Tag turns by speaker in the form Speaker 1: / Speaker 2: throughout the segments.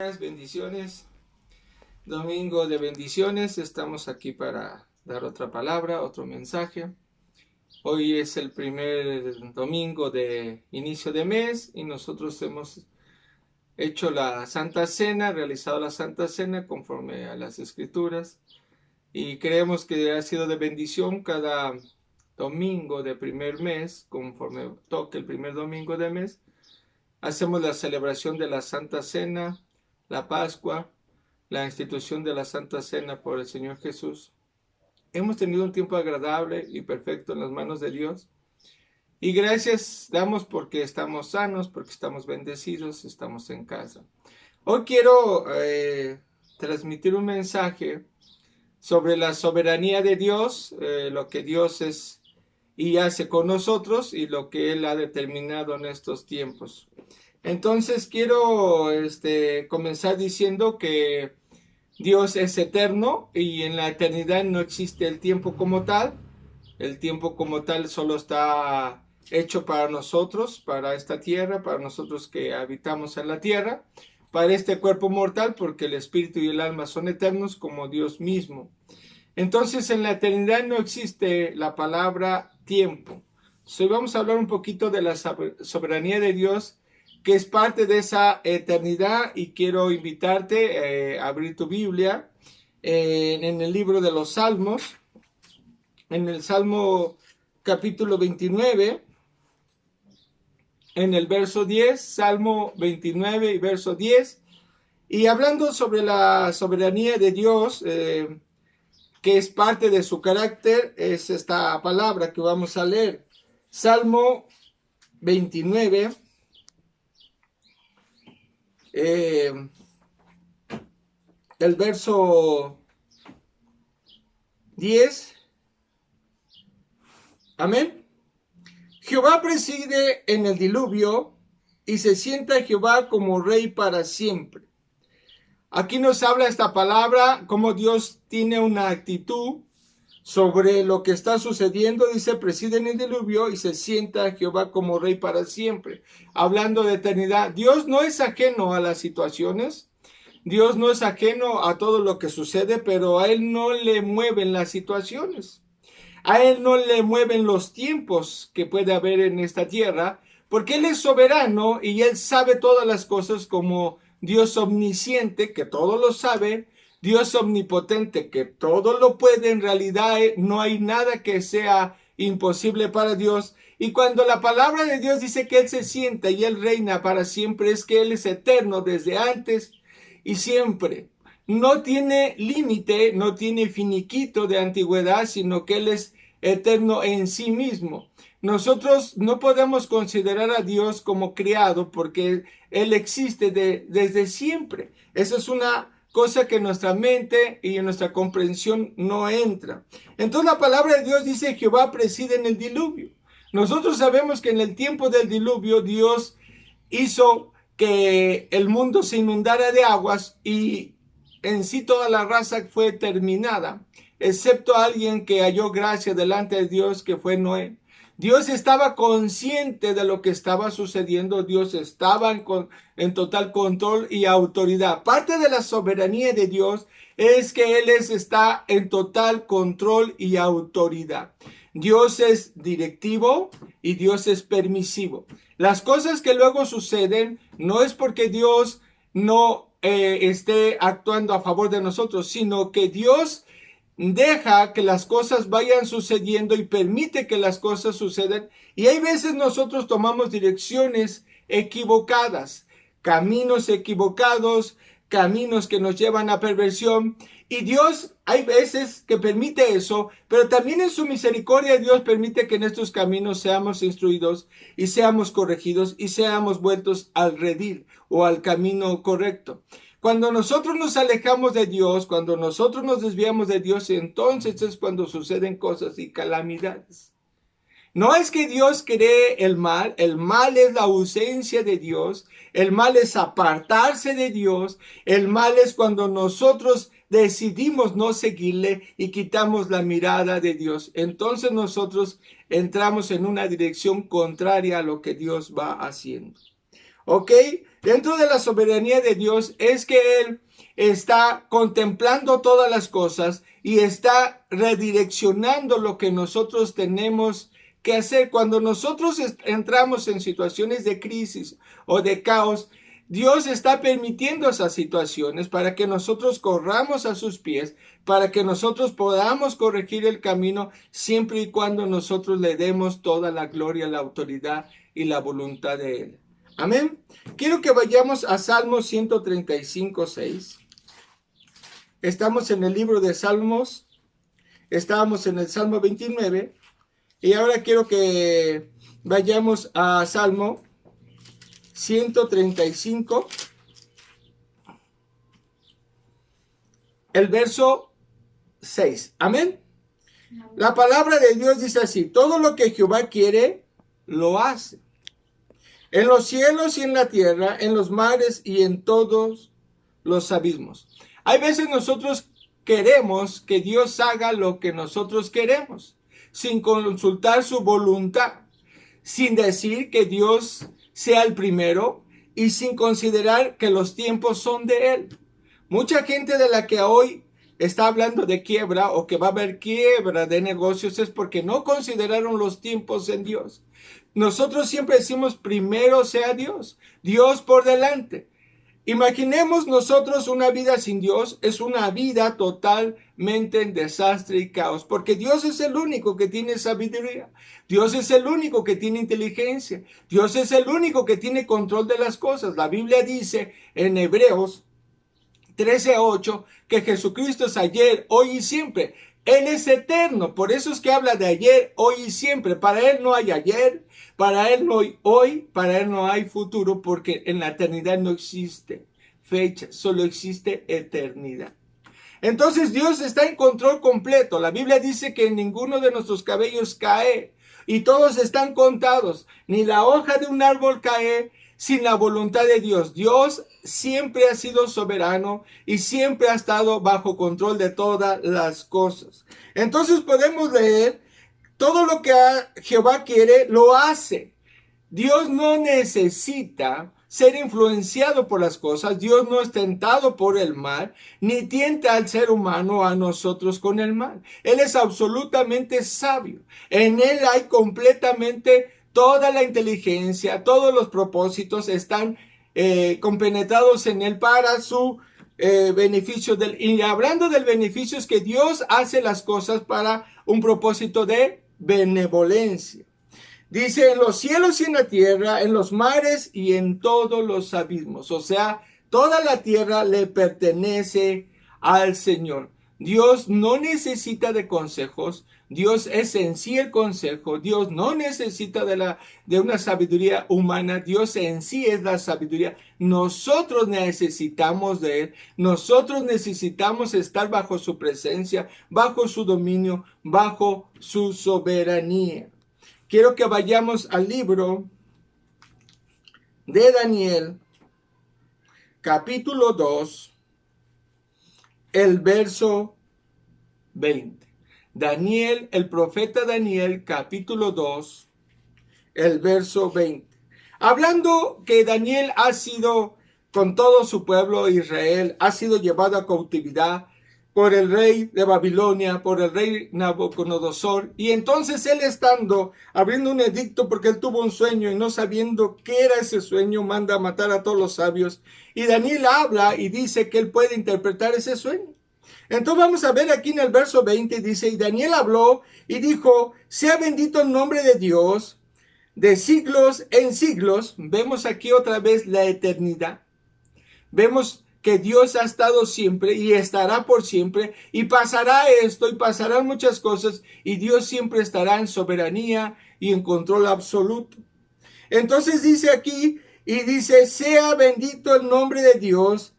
Speaker 1: Bendiciones, domingo de bendiciones, estamos aquí para dar otra palabra, otro mensaje. Hoy es el primer domingo de inicio de mes y nosotros hemos hecho la Santa Cena, realizado la Santa Cena conforme a las Escrituras y creemos que ha sido de bendición cada domingo de primer mes, conforme toque el primer domingo de mes. Hacemos la celebración de la Santa Cena, la Pascua, la institución de la Santa Cena por el Señor Jesús. Hemos tenido un tiempo agradable y perfecto en las manos de Dios. Y gracias damos porque estamos sanos, porque estamos bendecidos, estamos en casa. Hoy quiero transmitir un mensaje sobre la soberanía de Dios, lo que Dios es y hace con nosotros y lo que Él ha determinado en estos tiempos. Entonces quiero comenzar diciendo que Dios es eterno y en la eternidad no existe el tiempo como tal. El tiempo como tal solo está hecho para nosotros, para esta tierra, para nosotros que habitamos en la tierra, para este cuerpo mortal, porque el espíritu y el alma son eternos como Dios mismo. Entonces en la eternidad no existe la palabra tiempo. Hoy vamos a hablar un poquito de la soberanía de Dios, que es parte de esa eternidad, y quiero invitarte a abrir tu Biblia en el libro de los Salmos, en el Salmo capítulo 29, en el verso 10, Salmo 29 y verso 10, y hablando sobre la soberanía de Dios, que es parte de su carácter, es esta palabra que vamos a leer. Salmo 29, el verso 10. Amén. Jehová preside en el diluvio y se sienta Jehová como rey para siempre. Aquí nos habla esta palabra, cómo Dios tiene una actitud sobre lo que está sucediendo. Dice, preside en el diluvio y se sienta Jehová como rey para siempre. Hablando de eternidad, Dios no es ajeno a las situaciones. Dios no es ajeno a todo lo que sucede, pero a Él no le mueven las situaciones. A Él no le mueven los tiempos que puede haber en esta tierra, porque Él es soberano y Él sabe todas las cosas, como Dios omnisciente, que todo lo sabe, Dios omnipotente, que todo lo puede. En realidad no hay nada que sea imposible para Dios. Y cuando la palabra de Dios dice que Él se sienta y Él reina para siempre, es que Él es eterno desde antes y siempre. No tiene límite, no tiene finiquito de antigüedad, sino que Él es eterno en sí mismo. Nosotros no podemos considerar a Dios como creado, porque Él existe desde siempre. Esa es una cosa que en nuestra mente y en nuestra comprensión no entra. Entonces la palabra de Dios dice: Jehová preside en el diluvio. Nosotros sabemos que en el tiempo del diluvio Dios hizo que el mundo se inundara de aguas y en sí toda la raza fue terminada, excepto alguien que halló gracia delante de Dios, que fue Noé. Dios estaba consciente de lo que estaba sucediendo. Dios estaba en total control y autoridad. Parte de la soberanía de Dios es que Él está en total control y autoridad. Dios es directivo y Dios es permisivo. Las cosas que luego suceden no es porque Dios no esté actuando a favor de nosotros, sino que Dios deja que las cosas vayan sucediendo y permite que las cosas sucedan. Y hay veces nosotros tomamos direcciones equivocadas, caminos equivocados, caminos que nos llevan a perversión. Y Dios hay veces que permite eso, pero también en su misericordia Dios permite que en estos caminos seamos instruidos y seamos corregidos y seamos vueltos al redil o al camino correcto. Cuando nosotros nos alejamos de Dios, cuando nosotros nos desviamos de Dios, entonces es cuando suceden cosas y calamidades. No es que Dios cree el mal es la ausencia de Dios, el mal es apartarse de Dios, el mal es cuando nosotros decidimos no seguirle y quitamos la mirada de Dios. Entonces nosotros entramos en una dirección contraria a lo que Dios va haciendo. ¿ok? Dentro de la soberanía de Dios es que Él está contemplando todas las cosas y está redireccionando lo que nosotros tenemos que hacer. Cuando nosotros entramos en situaciones de crisis o de caos, Dios está permitiendo esas situaciones para que nosotros corramos a sus pies, para que nosotros podamos corregir el camino siempre y cuando nosotros le demos toda la gloria, la autoridad y la voluntad de Él. Amén. Quiero que vayamos a Salmo 135, 6. Estamos en el libro de Salmos. Estábamos en el Salmo 29. Y ahora quiero que vayamos a Salmo 135. El verso 6. Amén. La palabra de Dios dice así: todo lo que Jehová quiere, lo hace. En los cielos y en la tierra, en los mares y en todos los abismos. Hay veces nosotros queremos que Dios haga lo que nosotros queremos, sin consultar su voluntad, sin decir que Dios sea el primero y sin considerar que los tiempos son de Él. Mucha gente de la que hoy está hablando de quiebra o que va a haber quiebra de negocios es porque no consideraron los tiempos en Dios. Nosotros siempre decimos primero sea Dios, Dios por delante. Imaginemos nosotros una vida sin Dios, es una vida totalmente en desastre y caos, porque Dios es el único que tiene sabiduría, Dios es el único que tiene inteligencia, Dios es el único que tiene control de las cosas. La Biblia dice en Hebreos 13:8 que Jesucristo es ayer, hoy y siempre. Él es eterno, por eso es que habla de ayer, hoy y siempre. Para Él no hay ayer, para Él no hay hoy, para Él no hay futuro, porque en la eternidad no existe fecha, solo existe eternidad. Entonces Dios está en control completo. La Biblia dice que ninguno de nuestros cabellos cae y todos están contados. Ni la hoja de un árbol cae sin la voluntad de Dios. Dios siempre ha sido soberano y siempre ha estado bajo control de todas las cosas. Entonces podemos leer: todo lo que Jehová quiere, lo hace. Dios no necesita ser influenciado por las cosas. Dios no es tentado por el mal, ni tienta al ser humano, a nosotros, con el mal. Él es absolutamente sabio. En Él hay completamente toda la inteligencia, todos los propósitos están compenetrados en Él para su beneficio. Y hablando del beneficio, es que Dios hace las cosas para un propósito de benevolencia. Dice: en los cielos y en la tierra, en los mares y en todos los abismos. O sea, toda la tierra le pertenece al Señor. Dios no necesita de consejos. Dios es en sí el consejo. Dios no necesita de una sabiduría humana. Dios en sí es la sabiduría. Nosotros necesitamos de Él. Nosotros necesitamos estar bajo su presencia, bajo su dominio, bajo su soberanía. Quiero que vayamos al libro de Daniel, capítulo 2, el verso 20. Daniel, el profeta Daniel, capítulo 2, el verso 20. Hablando que Daniel ha sido, con todo su pueblo Israel, ha sido llevado a cautividad por el rey de Babilonia, por el rey Nabucodonosor, y entonces él estando, abriendo un edicto porque él tuvo un sueño y no sabiendo qué era ese sueño, manda a matar a todos los sabios, y Daniel habla y dice que él puede interpretar ese sueño. Entonces vamos a ver aquí en el verso 20, dice: y Daniel habló y dijo: sea bendito el nombre de Dios de siglos en siglos. Vemos aquí otra vez la eternidad. Vemos que Dios ha estado siempre y estará por siempre, y pasará esto y pasarán muchas cosas, y Dios siempre estará en soberanía y en control absoluto. Entonces dice aquí, y dice: sea bendito el nombre de Dios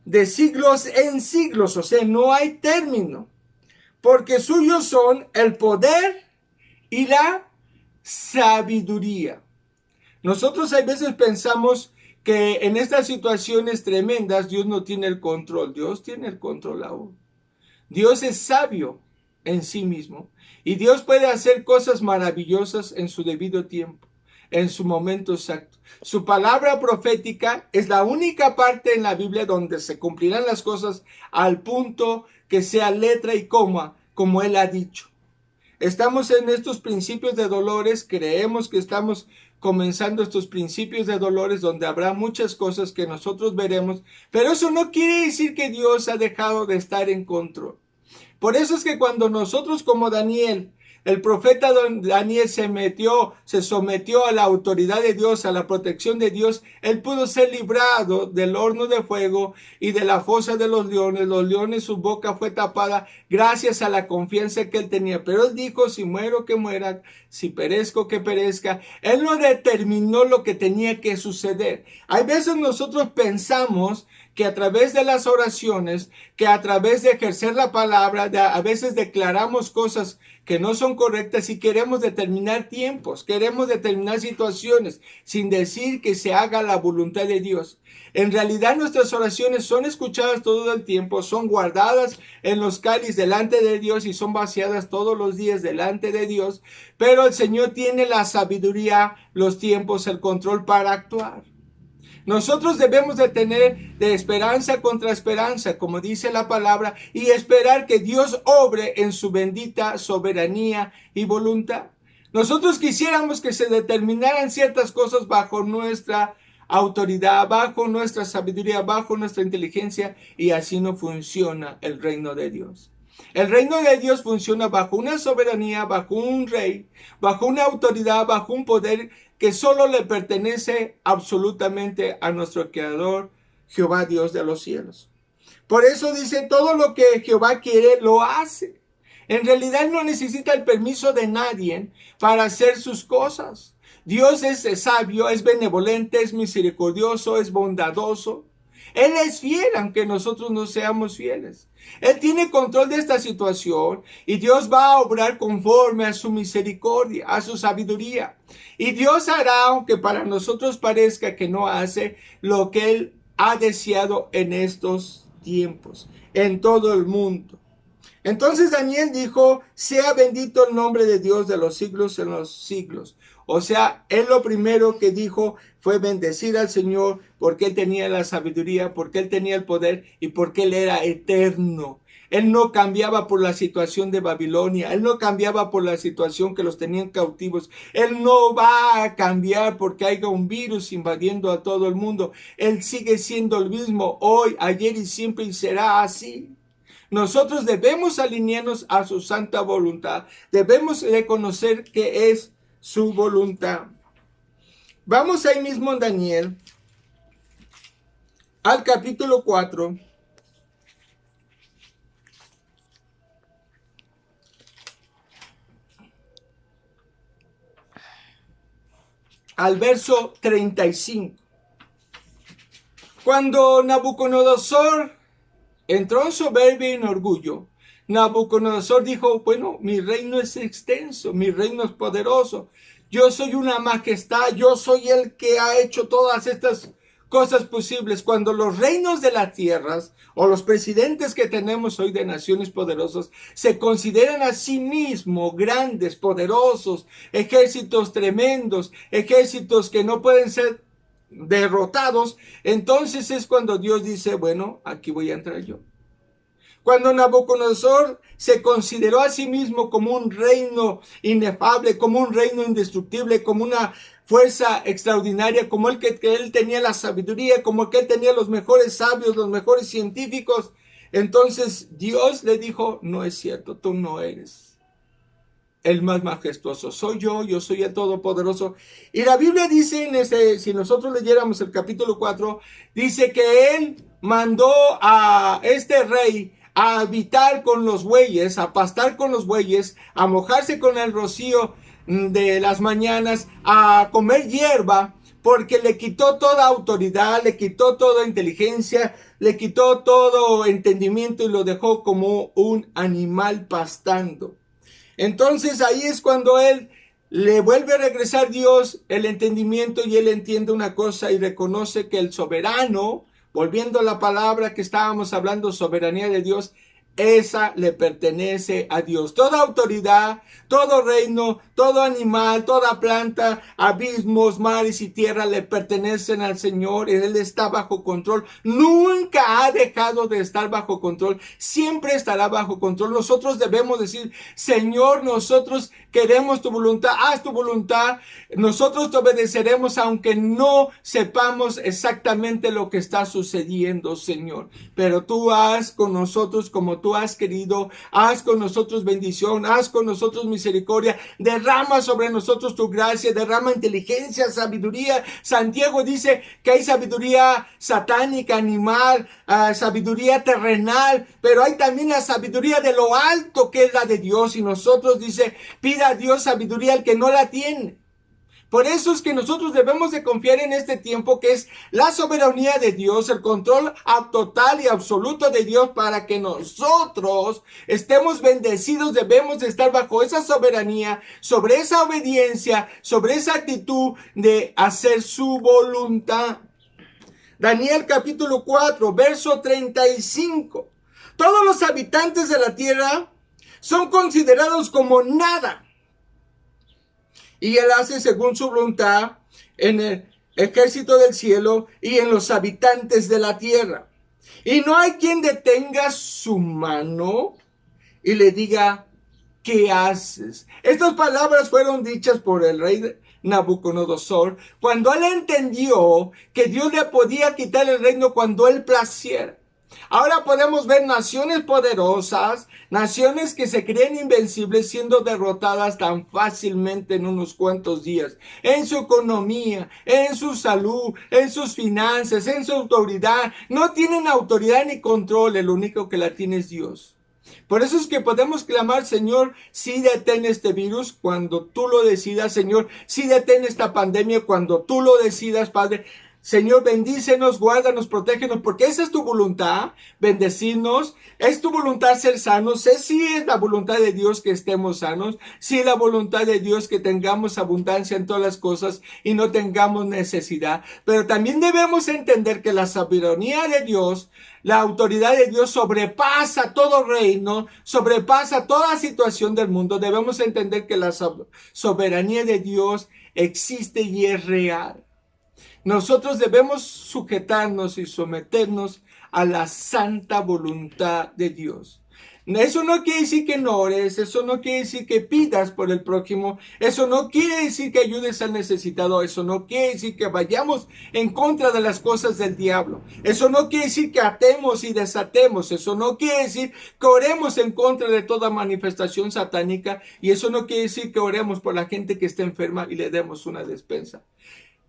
Speaker 1: de siglos en siglos. O sea, no hay término, porque suyos son el poder y la sabiduría. Nosotros a veces pensamos que en estas situaciones tremendas Dios no tiene el control. Dios tiene el control aún. Dios es sabio en sí mismo y Dios puede hacer cosas maravillosas en su debido tiempo. en su momento exacto. Su palabra profética es la única parte en la Biblia donde se cumplirán las cosas al punto que sea letra y coma, como Él ha dicho. Estamos en estos principios de dolores, creemos que estamos comenzando estos principios de dolores donde habrá muchas cosas que nosotros veremos, pero eso no quiere decir que Dios ha dejado de estar en control. Por eso es que cuando nosotros como Daniel, el profeta Daniel se sometió a la autoridad de Dios, a la protección de Dios, él pudo ser librado del horno de fuego y de la fosa de los leones. Los leones, su boca fue tapada gracias a la confianza que él tenía. Pero él dijo, si muero, que muera, si perezco, que perezca. Él no determinó lo que tenía que suceder. Hay veces nosotros pensamos que a través de las oraciones, que a través de ejercer la palabra, a veces declaramos cosas que no son correctas y queremos determinar tiempos, queremos determinar situaciones, sin decir que se haga la voluntad de Dios. En realidad nuestras oraciones son escuchadas todo el tiempo, son guardadas en los cálices delante de Dios y son vaciadas todos los días delante de Dios, pero el Señor tiene la sabiduría, los tiempos, el control para actuar. Nosotros debemos de tener de esperanza contra esperanza, como dice la palabra, y esperar que Dios obre en su bendita soberanía y voluntad. Nosotros quisiéramos que se determinaran ciertas cosas bajo nuestra autoridad, bajo nuestra sabiduría, bajo nuestra inteligencia, y así no funciona el reino de Dios. El reino de Dios funciona bajo una soberanía, bajo un rey, bajo una autoridad, bajo un poder que solo le pertenece absolutamente a nuestro Creador, Jehová Dios de los cielos. Por eso dice, todo lo que Jehová quiere, lo hace. En realidad no necesita el permiso de nadie para hacer sus cosas. Dios es sabio, es benevolente, es misericordioso, es bondadoso. Él es fiel, aunque nosotros no seamos fieles. Él tiene control de esta situación y Dios va a obrar conforme a su misericordia, a su sabiduría. Y Dios hará, aunque para nosotros parezca que no hace, lo que Él ha deseado en estos tiempos, en todo el mundo. Entonces Daniel dijo, sea bendito el nombre de Dios de los siglos en los siglos. O sea, él lo primero que dijo fue bendecir al Señor porque Él tenía la sabiduría, porque Él tenía el poder y porque Él era eterno. Él no cambiaba por la situación de Babilonia, Él no cambiaba por la situación que los tenían cautivos. Él no va a cambiar porque haya un virus invadiendo a todo el mundo. Él sigue siendo el mismo hoy, ayer y siempre, y será así. Nosotros debemos alinearnos a su santa voluntad. Debemos reconocer que es su voluntad. Vamos ahí mismo en Daniel, al capítulo 4. Al verso 35. Cuando Nabucodonosor entró en soberbia y en orgullo, Nabucodonosor dijo, bueno, mi reino es extenso, mi reino es poderoso, yo soy una majestad, yo soy el que ha hecho todas estas cosas posibles. Cuando los reinos de las tierras o los presidentes que tenemos hoy de naciones poderosas se consideran a sí mismos grandes, poderosos, ejércitos tremendos, ejércitos que no pueden ser derrotados, entonces es cuando Dios dice, bueno, aquí voy a entrar yo. Cuando Nabucodonosor se consideró a sí mismo como un reino inefable, como un reino indestructible, como una fuerza extraordinaria, como el que él tenía la sabiduría, como que él tenía los mejores sabios, los mejores científicos, entonces Dios le dijo, no es cierto, tú no eres el más majestuoso, soy yo soy el Todopoderoso. Y la Biblia dice, si nosotros leyéramos el capítulo 4, dice que él mandó a este rey a habitar con los bueyes, a pastar con los bueyes, a mojarse con el rocío de las mañanas, a comer hierba, porque le quitó toda autoridad, le quitó toda inteligencia, le quitó todo entendimiento y lo dejó como un animal pastando. Entonces ahí es cuando él le vuelve a regresar Dios el entendimiento y él entiende una cosa y reconoce que el soberano, volviendo a la palabra que estábamos hablando, soberanía de Dios, esa le pertenece a Dios. Toda autoridad, todo reino, todo animal, toda planta, abismos, mares y tierra le pertenecen al Señor. Él está bajo control. Nunca ha dejado de estar bajo control. Siempre estará bajo control. Nosotros debemos decir, Señor, nosotros queremos tu voluntad. Haz tu voluntad. Nosotros te obedeceremos aunque no sepamos exactamente lo que está sucediendo, Señor. Pero tú haz con nosotros como tú has querido, haz con nosotros bendición, haz con nosotros misericordia, derrama sobre nosotros tu gracia, derrama inteligencia, sabiduría. Santiago dice que hay sabiduría satánica, animal, sabiduría terrenal, pero hay también la sabiduría de lo alto que es la de Dios, y nosotros dice, pida a Dios sabiduría al que no la tiene. Por eso es que nosotros debemos de confiar en este tiempo que es la soberanía de Dios, el control total y absoluto de Dios para que nosotros estemos bendecidos. Debemos de estar bajo esa soberanía, sobre esa obediencia, sobre esa actitud de hacer su voluntad. Daniel capítulo 4, verso 35. Todos los habitantes de la tierra son considerados como nada. Y él hace según su voluntad en el ejército del cielo y en los habitantes de la tierra. Y no hay quien detenga su mano y le diga, ¿qué haces? Estas palabras fueron dichas por el rey Nabucodonosor cuando él entendió que Dios le podía quitar el reino cuando él placiera. Ahora podemos ver naciones poderosas, naciones que se creen invencibles siendo derrotadas tan fácilmente en unos cuantos días, en su economía, en su salud, en sus finanzas, en su autoridad. No tienen autoridad ni control, el único que la tiene es Dios. Por eso es que podemos clamar, Señor, sí detén este virus cuando tú lo decidas, Señor, sí detén esta pandemia cuando tú lo decidas, Padre. Señor, bendícenos, guárdanos, protégenos, porque esa es tu voluntad, bendecirnos, es tu voluntad ser sanos, sí es la voluntad de Dios que estemos sanos, sí es la voluntad de Dios que tengamos abundancia en todas las cosas y no tengamos necesidad, pero también debemos entender que la soberanía de Dios, la autoridad de Dios sobrepasa todo reino, sobrepasa toda situación del mundo. Debemos entender que la soberanía de Dios existe y es real. Nosotros debemos sujetarnos y someternos a la santa voluntad de Dios. Eso no quiere decir que no ores, eso no quiere decir que pidas por el prójimo, eso no quiere decir que ayudes al necesitado, eso no quiere decir que vayamos en contra de las cosas del diablo, eso no quiere decir que atemos y desatemos, eso no quiere decir que oremos en contra de toda manifestación satánica, y eso no quiere decir que oremos por la gente que está enferma y le demos una despensa.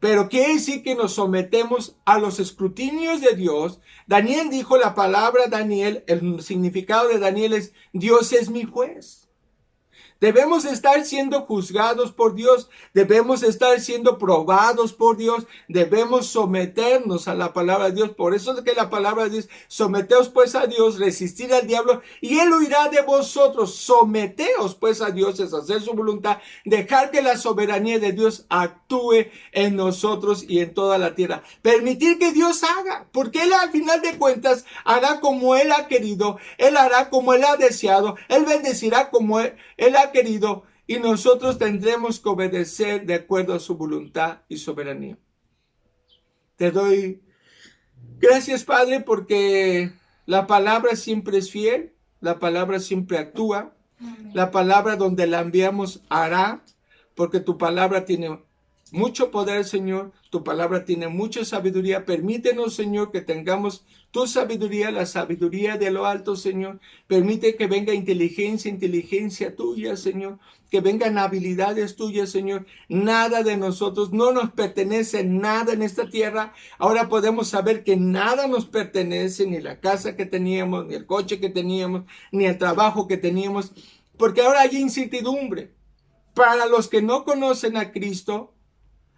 Speaker 1: Pero quiere decir que nos sometemos a los escrutinios de Dios. Daniel dijo la palabra Daniel, el significado de Daniel es Dios es mi juez. Debemos estar siendo juzgados por Dios, debemos estar siendo probados por Dios, debemos someternos a la palabra de Dios. Por eso es que la palabra dice, someteos pues a Dios, resistir al diablo y él huirá de vosotros. Someteos pues a Dios, es hacer su voluntad, dejar que la soberanía de Dios actúe en nosotros y en toda la tierra. Permitir que Dios haga, porque él al final de cuentas hará como él ha querido, él hará como él ha deseado, él bendecirá como él ha querido, y nosotros tendremos que obedecer de acuerdo a su voluntad y soberanía. Te doy gracias, Padre, porque la palabra siempre es fiel, la palabra siempre actúa, la palabra donde la enviamos hará, porque tu palabra tiene mucho poder, Señor, tu palabra tiene mucha sabiduría. Permítenos, Señor, que tengamos tu sabiduría, la sabiduría de lo alto, Señor. Permite que venga inteligencia tuya, Señor. Que vengan habilidades tuyas, Señor. Nada de nosotros, no nos pertenece nada en esta tierra. Ahora podemos saber que nada nos pertenece, ni la casa que teníamos, ni el coche que teníamos, ni el trabajo que teníamos, porque ahora hay incertidumbre. Para los que no conocen a Cristo,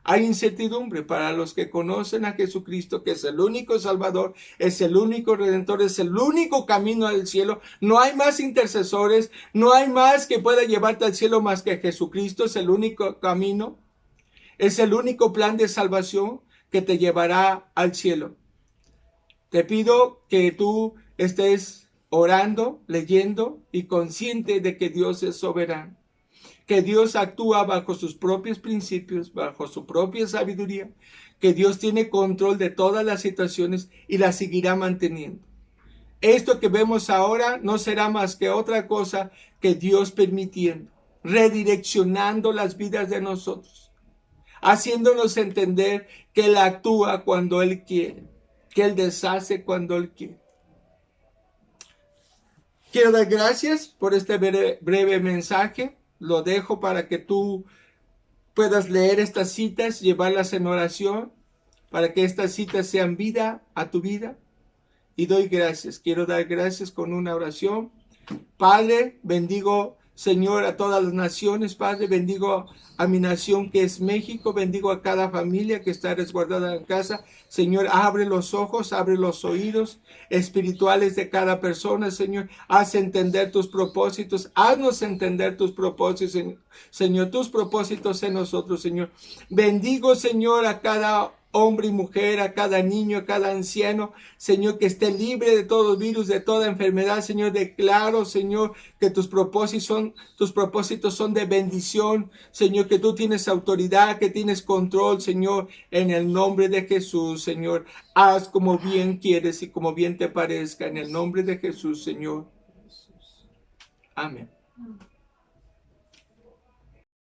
Speaker 1: hay incertidumbre. Para los que conocen a Jesucristo, que es el único Salvador, es el único Redentor, es el único camino al cielo. No hay más intercesores, no hay más que pueda llevarte al cielo más que Jesucristo. Es el único camino, es el único plan de salvación que te llevará al cielo. Te pido que tú estés orando, leyendo y consciente de que Dios es soberano, que Dios actúa bajo sus propios principios, bajo su propia sabiduría, que Dios tiene control de todas las situaciones y las seguirá manteniendo. Esto que vemos ahora no será más que otra cosa que Dios permitiendo, redireccionando las vidas de nosotros, haciéndonos entender que Él actúa cuando Él quiere, que Él deshace cuando Él quiere. Quiero dar gracias por este breve mensaje. Lo dejo para que tú puedas leer estas citas, llevarlas en oración, para que estas citas sean vida a tu vida. Y doy gracias. Quiero dar gracias con una oración. Padre, bendigo, Señor, a todas las naciones. Padre, bendigo a mi nación que es México. Bendigo a cada familia que está resguardada en casa. Señor, abre los ojos, abre los oídos espirituales de cada persona, Señor. Haz entender tus propósitos. Haznos entender tus propósitos, Señor. Tus propósitos en nosotros, Señor. Bendigo, Señor, a cada hombre y mujer, a cada niño, a cada anciano, Señor, que esté libre de todo virus, de toda enfermedad, Señor. Declaro, Señor, que tus propósitos son de bendición, Señor, que tú tienes autoridad, que tienes control, Señor, en el nombre de Jesús, Señor. Haz como bien quieres y como bien te parezca, en el nombre de Jesús, Señor. Amén.